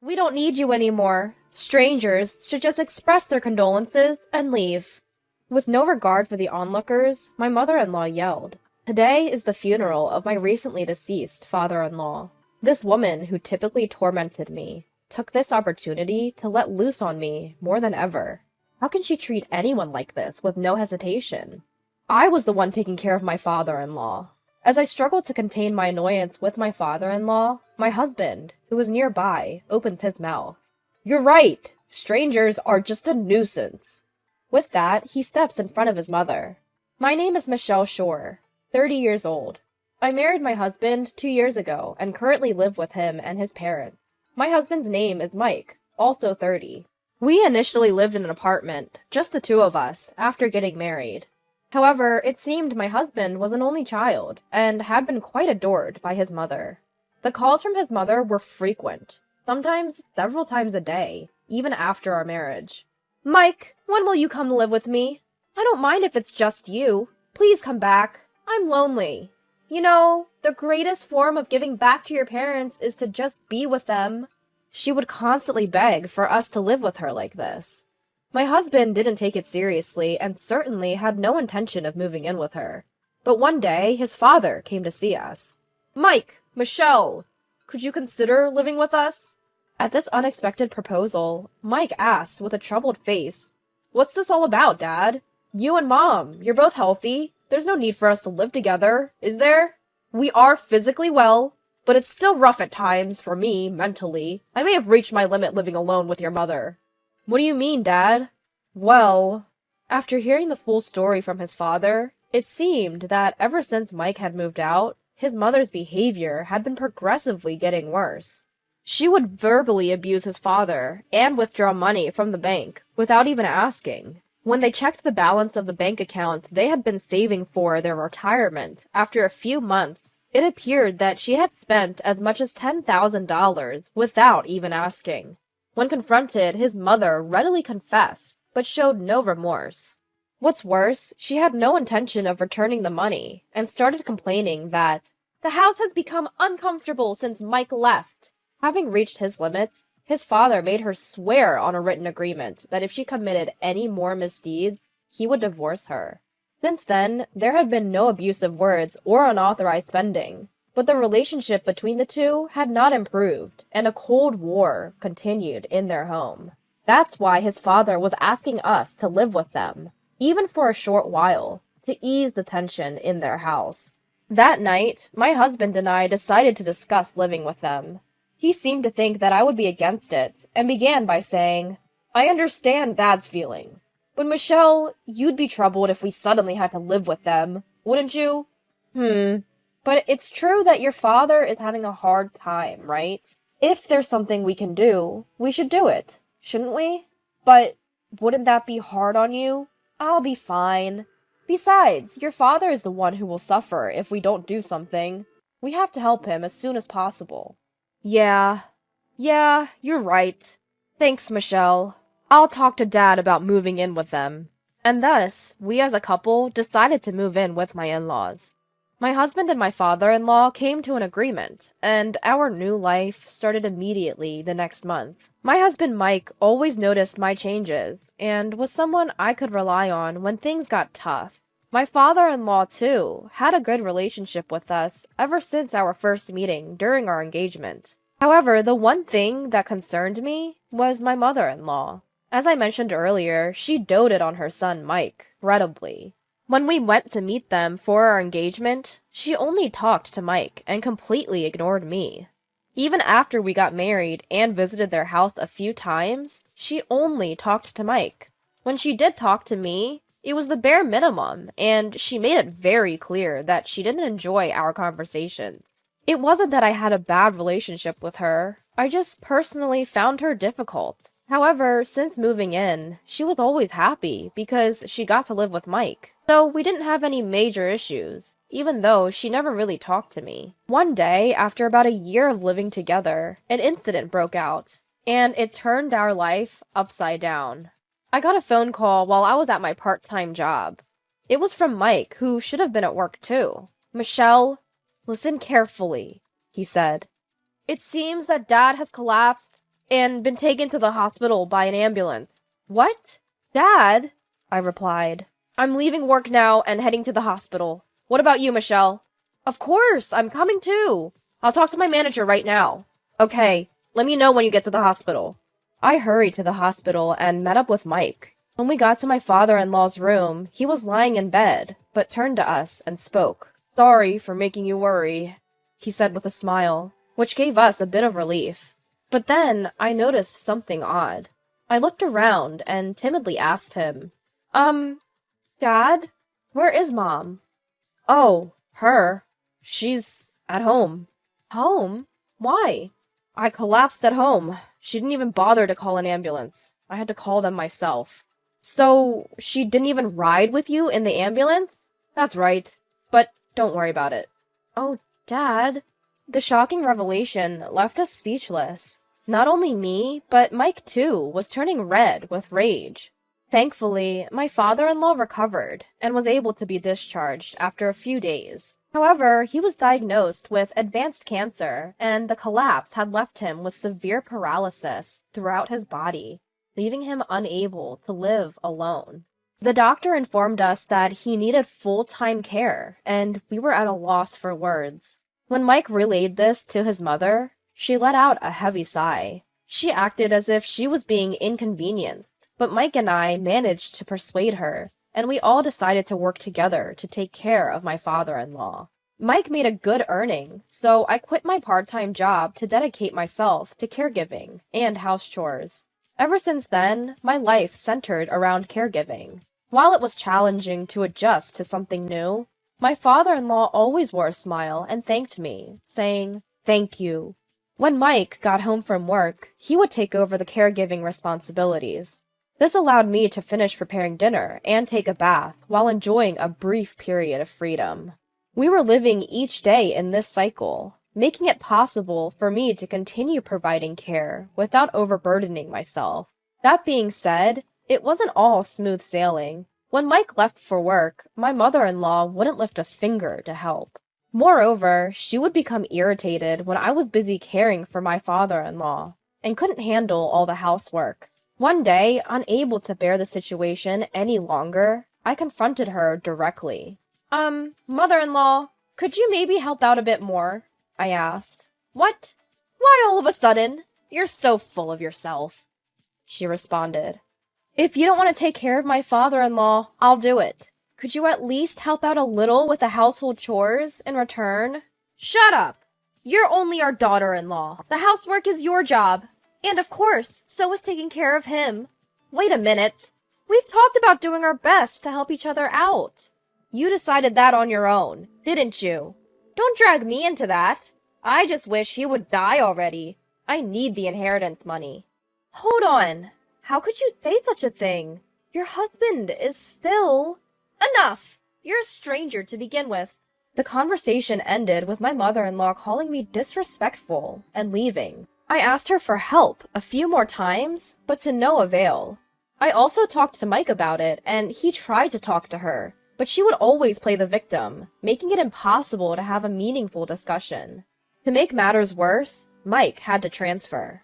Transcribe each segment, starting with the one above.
We don't need you anymore. Strangers should just express their condolences and leave. With no regard for the onlookers, my mother-in-law yelled, "Today is the funeral of my recently deceased father-in-law. This woman, who typically tormented me, took this opportunity to let loose on me more than ever. How can she treat anyone like this with no hesitation? I was the one taking care of my father-in-law." As I struggled to contain my annoyance with my father-in-law, my husband, who was nearby, opens his mouth. "You're right! Strangers are just a nuisance." With that, he steps in front of his mother. "My name is Michelle Shore, 30 years old. I married my husband 2 years ago and currently live with him and his parents. My husband's name is Mike, also 30. We initially lived in an apartment, just the two of us, after getting married. However, it seemed my husband was an only child and had been quite adored by his mother. The calls from his mother were frequent, sometimes several times a day, even after our marriage. "Mike, when will you come live with me? I don't mind if it's just you. Please come back. I'm lonely. You know, the greatest form of giving back to your parents is to just be with them." She would constantly beg for us to live with her like this. My husband didn't take it seriously and certainly had no intention of moving in with her. But one day, his father came to see us. "Mike, Michelle, could you consider living with us?" At this unexpected proposal, Mike asked with a troubled face, "What's this all about, Dad? You and Mom, you're both healthy. There's no need for us to live together, is there? We are physically well, but it's still rough at times for me, mentally. I may have reached my limit living alone with your mother." "What do you mean, Dad?" "Well," after hearing the full story from his father, it seemed that ever since Mike had moved out, his mother's behavior had been progressively getting worse. She would verbally abuse his father and withdraw money from the bank without even asking. When they checked the balance of the bank account they had been saving for their retirement, after a few months, it appeared that she had spent as much as $10,000 without even asking. When confronted, his mother readily confessed, but showed no remorse. What's worse, she had no intention of returning the money, and started complaining that the house has become uncomfortable since Mike left. Having reached his limits, his father made her swear on a written agreement that if she committed any more misdeeds, he would divorce her. Since then, there had been no abusive words or unauthorized spending, but the relationship between the two had not improved, and a cold war continued in their home. That's why his father was asking us to live with them, even for a short while, to ease the tension in their house. That night, my husband and I decided to discuss living with them. He seemed to think that I would be against it, and began by saying, "I understand Dad's feelings, but Michelle, you'd be troubled if we suddenly had to live with them, wouldn't you?" But it's true that your father is having a hard time, right? If there's something we can do, we should do it, shouldn't we? But wouldn't that be hard on you? I'll be fine. Besides, your father is the one who will suffer if we don't do something. We have to help him as soon as possible." Yeah, you're right. Thanks, Michelle. I'll talk to Dad about moving in with them." And thus, we as a couple decided to move in with my in-laws. My husband and my father-in-law came to an agreement, and our new life started immediately the next month. My husband Mike always noticed my changes, and was someone I could rely on when things got tough. My father-in-law, too, had a good relationship with us ever since our first meeting during our engagement. However, the one thing that concerned me was my mother-in-law. As I mentioned earlier, she doted on her son Mike, incredibly. When we went to meet them for our engagement, she only talked to Mike and completely ignored me. Even after we got married and visited their house a few times, she only talked to Mike. When she did talk to me, it was the bare minimum, and she made it very clear that she didn't enjoy our conversations. It wasn't that I had a bad relationship with her, I just personally found her difficult. However, since moving in, she was always happy because she got to live with Mike. So we didn't have any major issues, even though she never really talked to me. One day, after about a year of living together, an incident broke out, and it turned our life upside down. I got a phone call while I was at my part-time job. It was from Mike, who should have been at work too. "Michelle, listen carefully," he said. "It seems that Dad has collapsed and been taken to the hospital by an ambulance. What? Dad? I replied. I'm leaving work now and heading to the hospital. What about you, Michelle? Of course, I'm coming too. I'll talk to my manager right now. Okay, let me know when you get to the hospital. I hurried to the hospital and met up with Mike. When we got to my father-in-law's room, he was lying in bed, but turned to us and spoke. Sorry for making you worry, he said with a smile, which gave us a bit of relief. But then I noticed something odd. I looked around and timidly asked him, Dad? Where is Mom? Oh, her. She's at home. Home? Why? I collapsed at home. She didn't even bother to call an ambulance. I had to call them myself. So, she didn't even ride with you in the ambulance? That's right. But don't worry about it. Oh, Dad. The shocking revelation left us speechless. Not only me, but Mike too was turning red with rage. Thankfully, my father-in-law recovered and was able to be discharged after a few days. However, he was diagnosed with advanced cancer, and the collapse had left him with severe paralysis throughout his body, leaving him unable to live alone. The doctor informed us that he needed full-time care, and we were at a loss for words. When Mike relayed this to his mother, she let out a heavy sigh. She acted as if she was being inconvenienced, but Mike and I managed to persuade her, and we all decided to work together to take care of my father-in-law. Mike made a good earning, so I quit my part-time job to dedicate myself to caregiving and house chores. Ever since then, my life centered around caregiving. While it was challenging to adjust to something new, my father-in-law always wore a smile and thanked me, saying, "Thank you." When Mike got home from work, he would take over the caregiving responsibilities. This allowed me to finish preparing dinner and take a bath while enjoying a brief period of freedom. We were living each day in this cycle, making it possible for me to continue providing care without overburdening myself. That being said, it wasn't all smooth sailing. When Mike left for work, my mother-in-law wouldn't lift a finger to help. Moreover, she would become irritated when I was busy caring for my father-in-law and couldn't handle all the housework. One day, unable to bear the situation any longer, I confronted her directly. Mother-in-law, could you maybe help out a bit more? I asked. What? Why all of a sudden? You're so full of yourself, she responded. If you don't want to take care of my father-in-law, I'll do it. Could you at least help out a little with the household chores in return? Shut up! You're only our daughter-in-law. The housework is your job. And of course, so is taking care of him. Wait a minute. We've talked about doing our best to help each other out. You decided that on your own, didn't you? Don't drag me into that. I just wish he would die already. I need the inheritance money. Hold on. How could you say such a thing? Your husband is still... Enough! You're a stranger to begin with. The conversation ended with my mother-in-law calling me disrespectful and leaving. I asked her for help a few more times, but to no avail. I also talked to Mike about it, and he tried to talk to her, but she would always play the victim, making it impossible to have a meaningful discussion. To make matters worse, Mike had to transfer.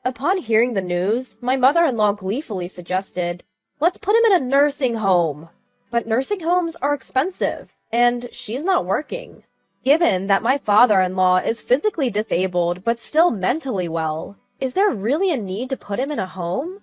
Upon hearing the news, my mother-in-law gleefully suggested, "Let's put him in a nursing home." But nursing homes are expensive, and she's not working. Given that my father-in-law is physically disabled but still mentally well, is there really a need to put him in a home?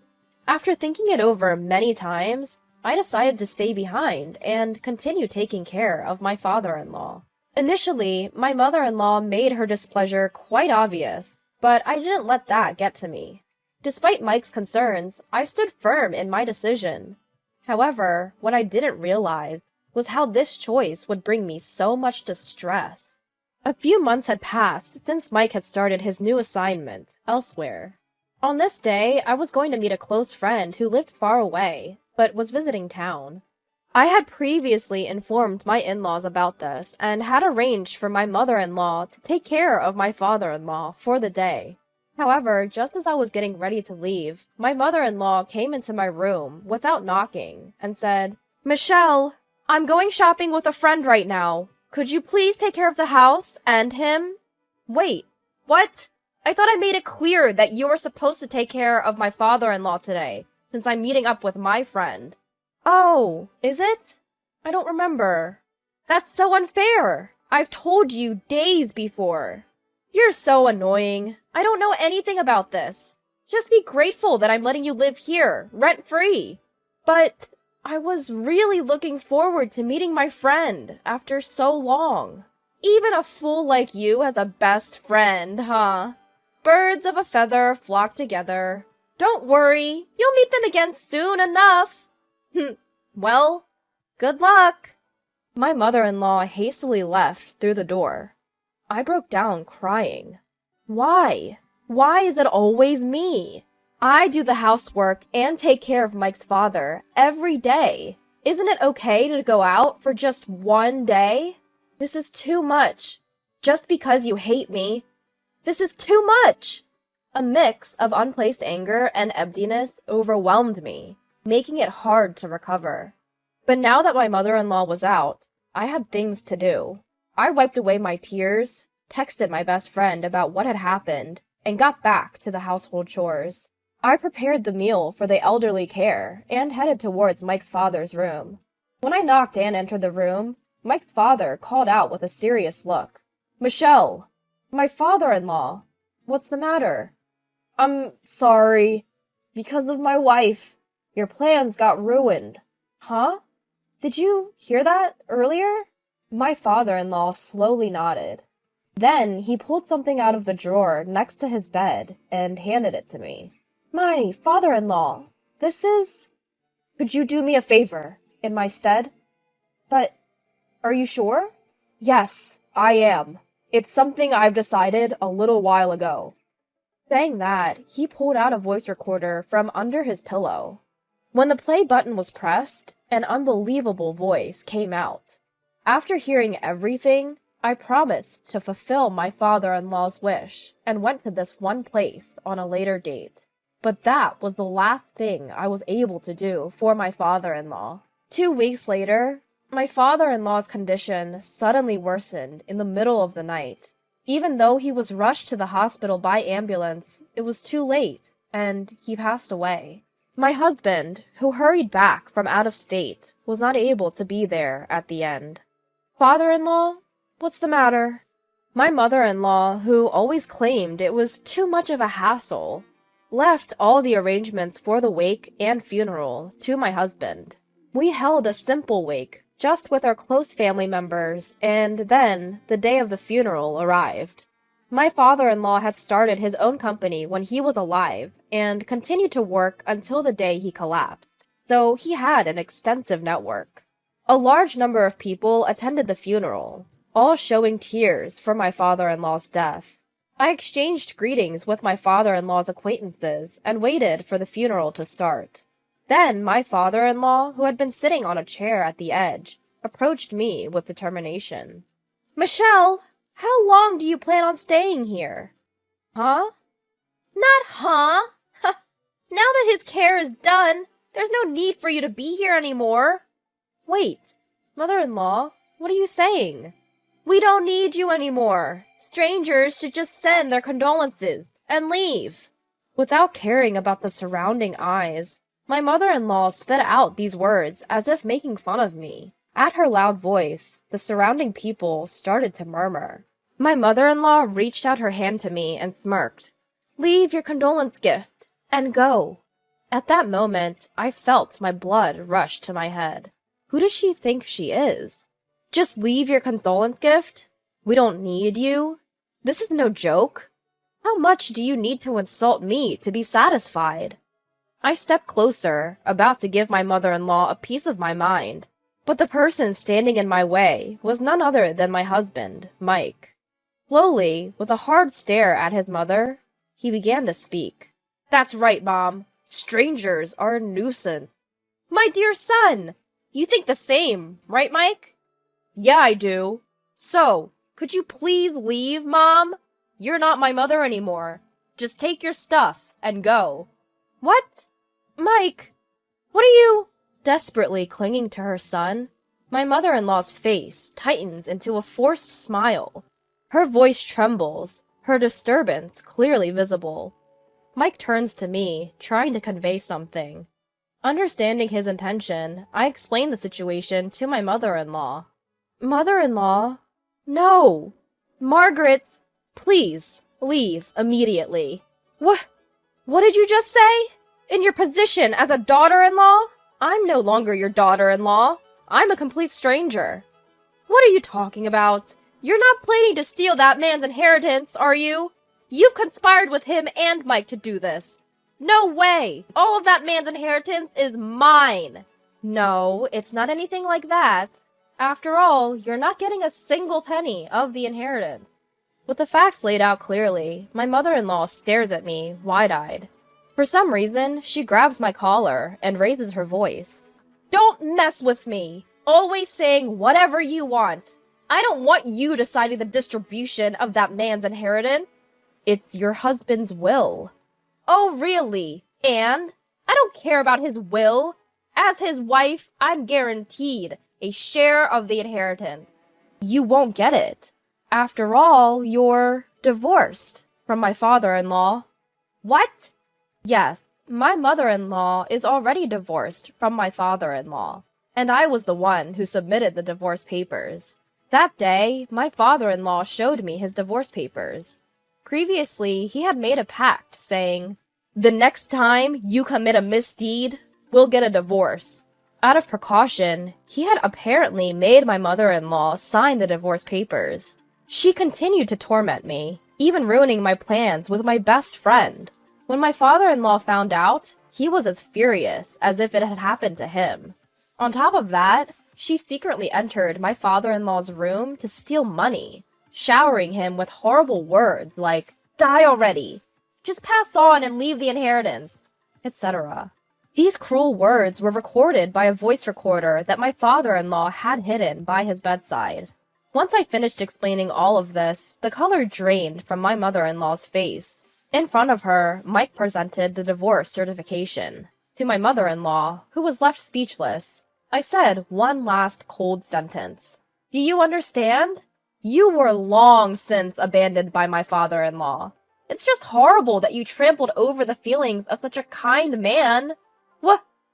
After thinking it over many times, I decided to stay behind and continue taking care of my father-in-law. Initially, my mother-in-law made her displeasure quite obvious, but I didn't let that get to me. Despite Mike's concerns, I stood firm in my decision. However, what I didn't realize was how this choice would bring me so much distress. A few months had passed since Mike had started his new assignment elsewhere. On this day, I was going to meet a close friend who lived far away, but was visiting town. I had previously informed my in-laws about this and had arranged for my mother-in-law to take care of my father-in-law for the day. However, just as I was getting ready to leave, my mother-in-law came into my room without knocking and said, "Michelle, I'm going shopping with a friend right now. Could you please take care of the house and him?" Wait, what? I thought I made it clear that you were supposed to take care of my father-in-law today, since I'm meeting up with my friend. Oh, is it? I don't remember. That's so unfair. I've told you days before. You're so annoying. I don't know anything about this. Just be grateful that I'm letting you live here, rent-free. But I was really looking forward to meeting my friend after so long. Even a fool like you has a best friend, huh? Birds of a feather flock together. Don't worry, you'll meet them again soon enough. Well, good luck. My mother-in-law hastily left through the door. I broke down crying. Why? Why is it always me? I do the housework and take care of Mike's father every day. Isn't it okay to go out for just one day? This is too much. Just because you hate me. This is too much. A mix of unplaced anger and emptiness overwhelmed me, making it hard to recover. But now that my mother-in-law was out, I had things to do. I wiped away my tears, texted my best friend about what had happened, and got back to the household chores. I prepared the meal for the elderly care and headed towards Mike's father's room. When I knocked and entered the room, Mike's father called out with a serious look. "Michelle! My father-in-law! What's the matter?" "I'm sorry. Because of my wife. Your plans got ruined." "Huh? Did you hear that earlier?" My father-in-law slowly nodded. Then he pulled something out of the drawer next to his bed and handed it to me. "My father-in-law, this is... Could you do me a favor in my stead?" "But are you sure?" "Yes, I am. It's something I've decided a little while ago." Saying that, he pulled out a voice recorder from under his pillow. When the play button was pressed, an unbelievable voice came out. After hearing everything, I promised to fulfill my father-in-law's wish and went to this one place on a later date. But that was the last thing I was able to do for my father-in-law. 2 weeks later, my father-in-law's condition suddenly worsened in the middle of the night. Even though he was rushed to the hospital by ambulance, it was too late, and he passed away. My husband, who hurried back from out of state, was not able to be there at the end. "Father-in-law, what's the matter?" My mother-in-law, who always claimed it was too much of a hassle, left all the arrangements for the wake and funeral to my husband. We held a simple wake, just with our close family members, and then the day of the funeral arrived. My father-in-law had started his own company when he was alive and continued to work until the day he collapsed, though he had an extensive network. A large number of people attended the funeral, all showing tears for my father-in-law's death. I exchanged greetings with my father-in-law's acquaintances and waited for the funeral to start. Then my father-in-law, who had been sitting on a chair at the edge, approached me with determination. "Michelle, how long do you plan on staying here?" "Huh?" "Not huh? Now that his care is done, there's no need for you to be here anymore." "Wait, mother-in-law, what are you saying?" "We don't need you anymore. Strangers should just send their condolences and leave." Without caring about the surrounding eyes, my mother-in-law spit out these words as if making fun of me. At her loud voice, the surrounding people started to murmur. My mother-in-law reached out her hand to me and smirked. "Leave your condolence gift and go." At that moment, I felt my blood rush to my head. Who does she think she is? Just leave your condolence gift? We don't need you? This is no joke. How much do you need to insult me to be satisfied? I stepped closer, about to give my mother-in-law a piece of my mind, but the person standing in my way was none other than my husband, Mike. Slowly, with a hard stare at his mother, he began to speak. "That's right, Mom. Strangers are a nuisance." "My dear son, you think the same, right, Mike?" "Yeah, I do. So, could you please leave, Mom? You're not my mother anymore. Just take your stuff and go." "What? Mike, what are you—" Desperately clinging to her son, my mother-in-law's face tightens into a forced smile. Her voice trembles, her disturbance clearly visible. Mike turns to me, trying to convey something. Understanding his intention, I explain the situation to my mother-in-law. Mother-in-law? No! Margaret, please, leave immediately. What did you just say? In your position as a daughter-in-law? I'm no longer your daughter-in-law. I'm a complete stranger. What are you talking about? You're not planning to steal that man's inheritance, are you? You've conspired with him and Mike to do this. No way! All of that man's inheritance is mine! No, it's not anything like that. After all, you're not getting a single penny of the inheritance. With the facts laid out clearly, my mother-in-law stares at me, wide-eyed. For some reason, she grabs my collar and raises her voice. Don't mess with me! Always saying whatever you want. I don't want you deciding the distribution of that man's inheritance. It's your husband's will. Oh, really? And? I don't care about his will. As his wife, I'm guaranteed a share of the inheritance. You won't get it. After all, you're divorced from my father-in-law. What? Yes, my mother-in-law is already divorced from my father-in-law, and I was the one who submitted the divorce papers. That day, my father-in-law showed me his divorce papers. Previously, he had made a pact saying, "The next time you commit a misdeed, we'll get a divorce." Out of precaution, he had apparently made my mother-in-law sign the divorce papers. She continued to torment me, even ruining my plans with my best friend. When my father-in-law found out, he was as furious as if it had happened to him. On top of that, she secretly entered my father-in-law's room to steal money, showering him with horrible words like, "Die already! Just pass on and leave the inheritance," etc. These cruel words were recorded by a voice recorder that my father-in-law had hidden by his bedside. Once I finished explaining all of this, the color drained from my mother-in-law's face. In front of her, Mike presented the divorce certification. To my mother-in-law, who was left speechless, I said one last cold sentence. Do you understand? You were long since abandoned by my father-in-law. It's just horrible that you trampled over the feelings of such a kind man.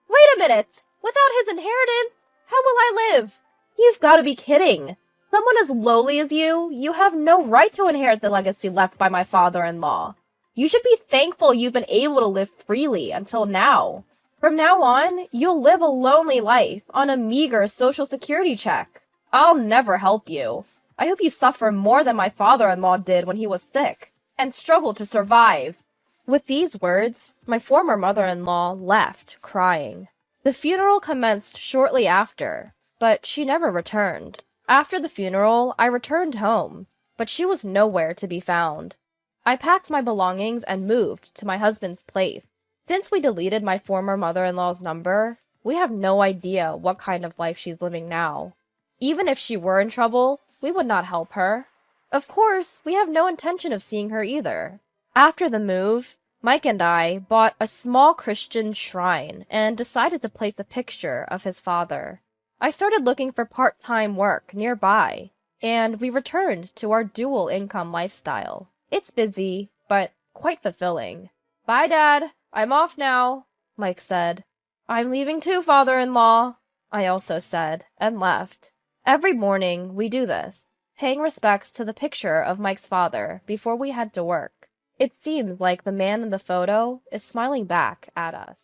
Wait a minute! Without his inheritance, how will I live? You've got to be kidding. Someone as lowly as you have no right to inherit the legacy left by my father-in-law. You should be thankful you've been able to live freely until now. From now on, you'll live a lonely life on a meager social security check. I'll never help you. I hope you suffer more than my father-in-law did when he was sick, and struggled to survive. With these words, my former mother-in-law left, crying. The funeral commenced shortly after, but she never returned. After the funeral, I returned home, but she was nowhere to be found. I packed my belongings and moved to my husband's place. Since we deleted my former mother-in-law's number, we have no idea what kind of life she's living now. Even if she were in trouble, we would not help her. Of course, we have no intention of seeing her either. After the move, Mike and I bought a small Christian shrine and decided to place a picture of his father. I started looking for part-time work nearby, and we returned to our dual income lifestyle. It's busy, but quite fulfilling. Bye, Dad. I'm off now, Mike said. I'm leaving too, father-in-law, I also said, and left. Every morning, we do this, paying respects to the picture of Mike's father before we head to work. It seems like the man in the photo is smiling back at us.